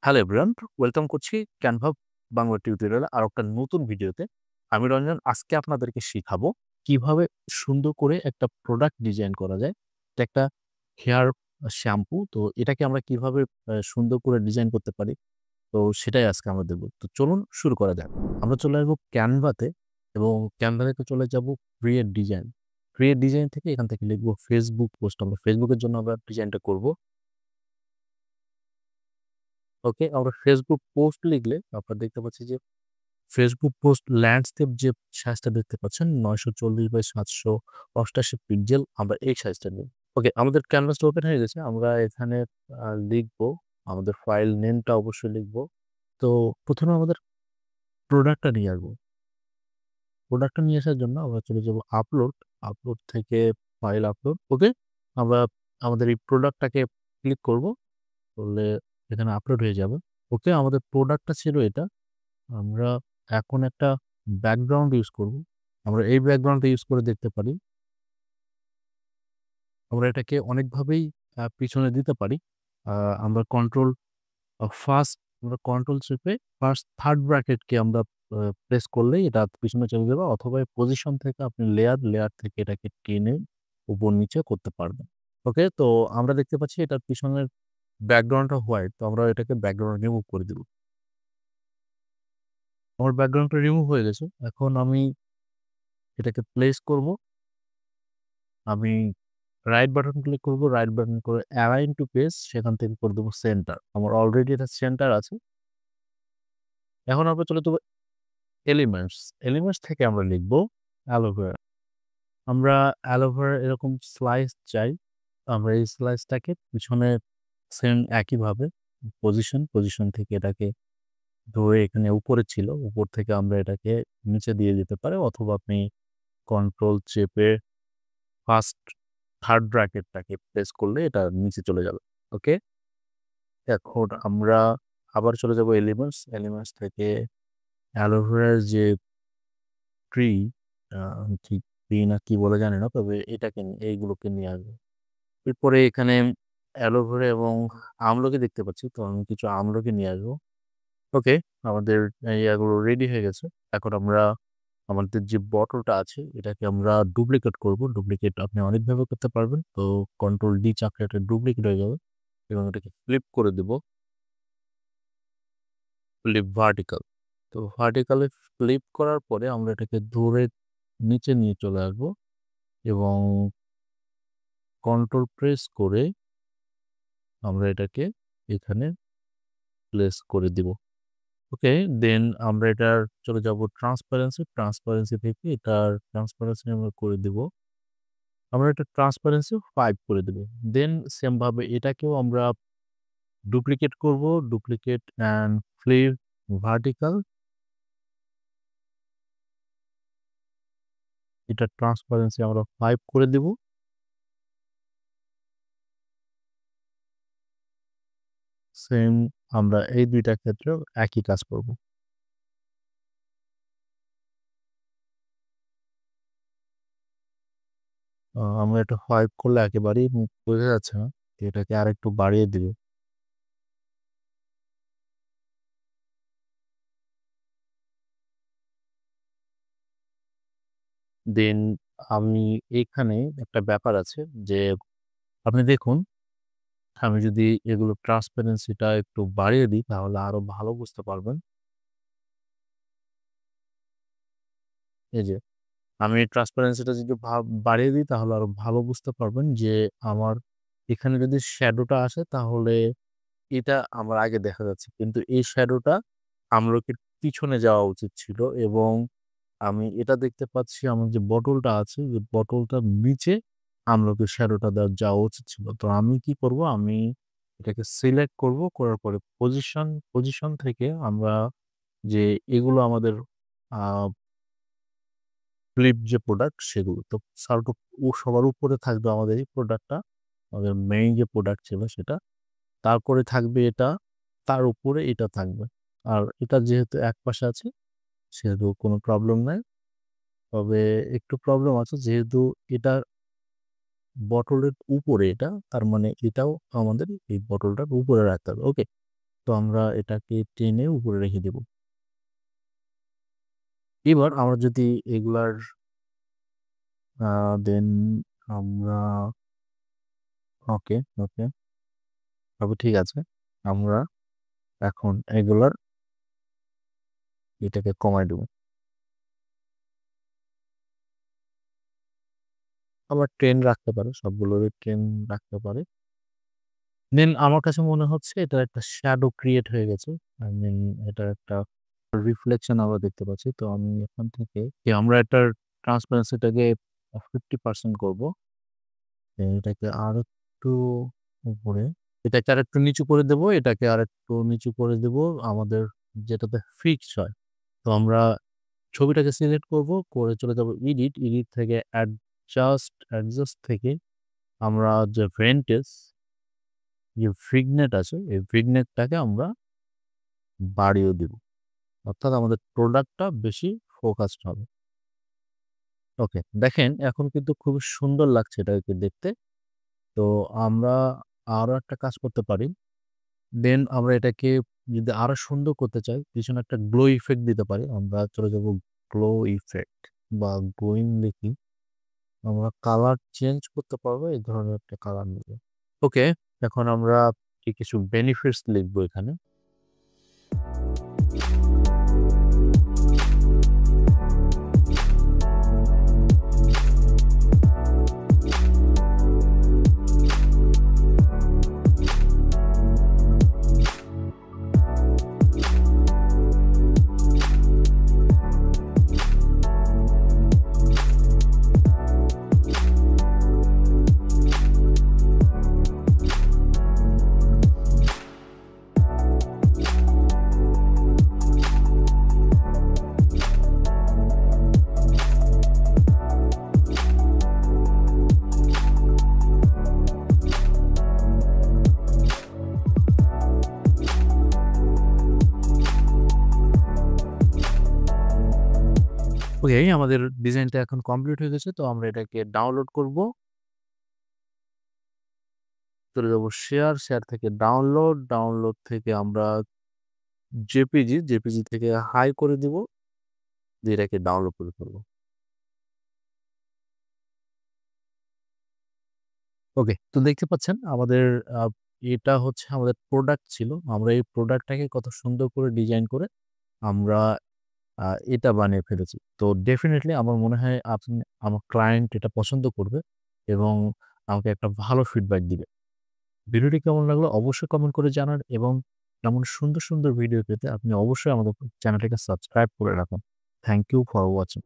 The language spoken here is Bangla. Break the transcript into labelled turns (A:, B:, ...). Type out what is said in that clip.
A: হ্যালো এভরিওয়ান, ওয়েলকাম করছি ক্যানভা বাংলা টিউটোরিয়াল আর একটা নতুন ভিডিওতে। আমি রঞ্জন। আজকে আপনাদেরকে শিখাবো কিভাবে সুন্দর করে একটা প্রোডাক্ট ডিজাইন করা যায়। এটা একটা হেয়ার শ্যাম্পু। তো এটাকে আমরা কিভাবে সুন্দর করে ডিজাইন করতে পারি, তো সেটাই আজকে আমরা দেখব। তো চলুন শুরু করা যাক। আমরা চলে আসবো ক্যানভাতে এবং ক্যানভা থেকে চলে যাব ক্রিয়েট ডিজাইন। ক্রিয়েট ডিজাইন থেকে এখান থেকে লিখবো ফেসবুক পোস্ট। আমরা ফেসবুকের জন্য আমরা ডিজাইনটা করব। ওকে, আমরা ফেসবুক পোস্ট লিখলে আপনারা দেখতে পাচ্ছি যে ফেসবুক পোস্ট ল্যান্ডস্কেপ যে সাইজটা দেখতে পাচ্ছেন 940x788 পিক্সেল, আমরা এই সাইজটা নিই। ওকে, আমাদের ক্যানভাসটা ওপেন হয়ে গেছে। আমরা এখানে লিখবো আমাদের ফাইল নেমটা অবশ্যই লিখবো। তো প্রথমে আমাদের প্রোডাক্টটা নিয়ে আসবো। প্রোডাক্টটা নিয়ে আসার জন্য আমরা চলে যাবো আপলোড। আপলোড থেকে ফাইল আপলোড। ওকে, আমরা আমাদের এই প্রোডাক্টটাকে ক্লিক করব, করলে এখানে আপলোড হয়ে যাবে। ওকে, আমাদের প্রোডাক্টটা ছিল এটা। আমরা এখন একটা ব্যাকগ্রাউন্ড ইউজ করব। আমরা এই ব্যাকগ্রাউন্ডটা ইউজ করে দেখতে পারি। আমরা এটাকে অনেকভাবেই পিছনে দিতে পারি। আমরা কন্ট্রোল চেপে ফার্স্ট থার্ড ব্র্যাকেটকে আমরা প্রেস করলেই এটা পিছনে চলে যাবে, অথবা পজিশন থেকে আপনি লেয়ার থেকে এটাকে টেনে উপর নিচে করতে পারবেন। ওকে, তো আমরা দেখতে পাচ্ছি এটার পিছনের ব্যাকগ্রাউন্ডটা হোয়াইট, তো আমরা এটাকে ব্যাকগ্রাউন্ড রিমুভ করে দিব। আমার ব্যাকগ্রাউন্ডটা রিমুভ হয়ে গেছে। এখন আমি এটাকে প্লেস করব। আমি রাইট বাটন ক্লিক করব, রাইট বাটন করে অ্যালাইন টু পেজ, সেখান থেকে করে দেবো সেন্টার। আমার অলরেডি এটা সেন্টার আছে। এখন আমরা চলে যাবো এলিমেন্টস। এলিমেন্টস থেকে আমরা লিখব অ্যালোভেরা। আমরা অ্যালোভেরা এরকম স্লাইস চাই। আমরা এই স্লাইসটাকে পিছনে সেম একইভাবে পজিশন থেকে এটাকে ধরে এখানে উপরে ছিল, উপর থেকে আমরা এটাকে নিচে দিয়ে দিতে পারি, অথবা আপনি কন্ট্রোল চেপে ফার্স্ট থার্ড ব্র্যাকেটটাকে প্রেস করলে এটা নিচে চলে যাবে। ওকে, এখন আমরা আবার চলে যাব এলিমেন্টস। এলিমেন্টস থেকে অ্যালোভেরার যে ট্রি, ঠিক ট্রি না কি বলে জানি না, তবে এটাকে এইগুলোকে নিয়ে আসবো। এরপরে এখানে অ্যালোভেরা এবং আমলকি দেখতে পাচ্ছি, তো আমি কিছু আমলকি নিয়ে আসবো। ওকে, আমাদের এগুলো রেডি হয়ে গেছে। এখন আমরা আমাদের যে বটলটা আছে এটাকে আমরা ডুপ্লিকেট করব। ডুপ্লিকেট আপনি অনেকভাবে করতে পারবেন। তো কন্ট্রোল ডি চাপলে এটা ডুপ্লিকেট হয়ে যাবে এবং এটাকে ফ্লিপ করে দেব, ফ্লিপ ভার্টিক্যাল। তো ভার্টিক্যালে ফ্লিপ করার পরে আমরা এটাকে ধরে নিচে নিয়ে চলে আসবো এবং কন্ট্রোল প্রেস করে আমরা এটাকে এখানে প্লেস করে দিব। ওকে, দেন আমরা এটার চলে যাব ট্রান্সপারেন্সি। ট্রান্সপারেন্সি থেকে এটার ট্রান্সপারেন্সি আমরা করে দিব, আমরা এটা ট্রান্সপারেন্সি 5 করে দেব। দেন সেম ভাবে এটাকেও আমরা ডুপ্লিকেট করব। ডুপ্লিকেট অ্যান্ড ফ্লিপ ভার্টিক্যাল, এটা ট্রান্সপারেন্সি আমরা 5 করে দেব। সেম আমরা এই দুইটা ক্ষেত্রেও একই কাজ করব। আমরা এটা 5 করলে একেবারেই বোঝা যাচ্ছে না, এটাকে আরেকটু বাড়িয়ে দিব। দেন আমি এখানে একটা ব্যাপার আছে যে আপনি দেখুন, আমি যদি এগুলো ট্রান্সপারেন্সিটা একটু বাড়িয়ে দিই তাহলে আরো ভালো বুঝতে পারবেন। এই যে আমি ট্রান্সপারেন্সিটা যদি বাড়িয়ে দিই তাহলে আরো ভালো বুঝতে পারবেন যে আমার এখানে যদি শ্যাডোটা আসে তাহলে এটা আমার আগে দেখা যাচ্ছে, কিন্তু এই শ্যাডোটা আমলকির পিছনে যাওয়া উচিত ছিল এবং আমি এটা দেখতে পাচ্ছি আমার যে বটলটা আছে, যে বটলটার নিচে আমলকির শ্যাডোটা যাওয়া উচিত ছিল। তো আমি কি করব, আমি এটাকে সিলেক্ট করব, করার পরে পজিশন থেকে আমরা যে এগুলো আমাদের ফ্লিপ যে প্রোডাক্ট সেগুলো তো সবার উপরে থাকবে আমাদের এই প্রোডাক্টটা, আমাদের মেইন যে প্রোডাক্ট ছিল সেটা। তারপরে থাকবে এটা, তার উপরে এটা থাকবে। আর এটা যেহেতু এক পাশে আছে সেহেতু কোনো প্রবলেম নাই। তবে একটু প্রবলেম আছে, যেহেতু এটা বটলের উপরে, এটা তার মানে এটাও আমাদের এই বটলটার উপরে রাখতে হবে। ওকে, তো আমরা এটাকে টেনে উপরে রেখে দেব। এবার আমরা যদি এগুলার দেন আমরা ওকে, ওকে। তবে ঠিক আছে। আমরা এখন এগুলার এটাকে কমায় দেব। আবার 10 রাখতে পারে, সবগুলোরই 10 রাখতে পারে। দেন আমার কাছে মনে হচ্ছে এটার একটা শ্যাডো ক্রিয়েট হয়ে গেছে। আই মিন এটার একটা রিফ্লেকশন আমরা দেখতে পাচ্ছি। তো আমি এখান থেকে আমরা এটার ট্রান্সপারেন্সিটাকে 50% করব। দেন এটাকে আরেকটু উপরে, এটাকে আরেকটু নিচু করে দেব, এটাকে আরেকটু নিচু করে দেব আমাদের যেটাতে ফিক্স হয়। তো আমরা ছবিটাকে সিলেক্ট করব, করে চলে যাব এডিট, এডিট থেকে অ্যাডজাস্ট থেকে আমরা যে ভেন্টেজ যে ভিগনেট আছে এই ভিগনেটটাকে আমরা বাড়িয়ে দিব। অর্থাৎ আমাদের প্রোডাক্টটা বেশি ফোকাসড হবে। ওকে, দেখেন এখন কিন্তু খুবই সুন্দর লাগছে এটাকে দেখতে। তো আমরা আরো একটা কাজ করতে পারি। দেন আমরা এটাকে যদি আরো সুন্দর করতে চাই, পিছনে একটা গ্লো ইফেক্ট দিতে পারি। আমরা চলে যাব গ্লো ইফেক্ট বা গ্লোইং লিখি। আমরা কালার চেঞ্জ করতে পারবো, এই ধরনের একটা কালার নেব। ওকে, এখন আমরা কিছু বেনিফিটস লিখবো এখানে। ওকে, আমাদের ডিজাইনটা এখন কমপ্লিট হয়ে গেছে। তো আমরা এটাকে ডাউনলোড করব। চলে যাব শেয়ার, শেয়ার থেকে ডাউনলোড, ডাউনলোড থেকে আমরা জেপিজি থেকে হাই করে দিব, দিয়ে এটাকে ডাউনলোড করে ফেলবো। ওকে, তো দেখতে পাচ্ছেন আমাদের এটা হচ্ছে আমাদের প্রোডাক্ট ছিল। আমরা এই প্রোডাক্টটাকে কত সুন্দর করে ডিজাইন করে আমরা এটা বানিয়ে ফেলেছি। তো ডেফিনিটলি আমার মনে হয় আমার ক্লায়েন্ট এটা পছন্দ করবে এবং আমাকে একটা ভালো ফিডব্যাক দিবে। ভিডিওটি কেমন লাগলো অবশ্যই কমেন্ট করে জানান এবং এমন সুন্দর, সুন্দর ভিডিও পেতে আপনি অবশ্যই আমাদের চ্যানেলটিকে সাবস্ক্রাইব করে রাখুন। Thank you for watching.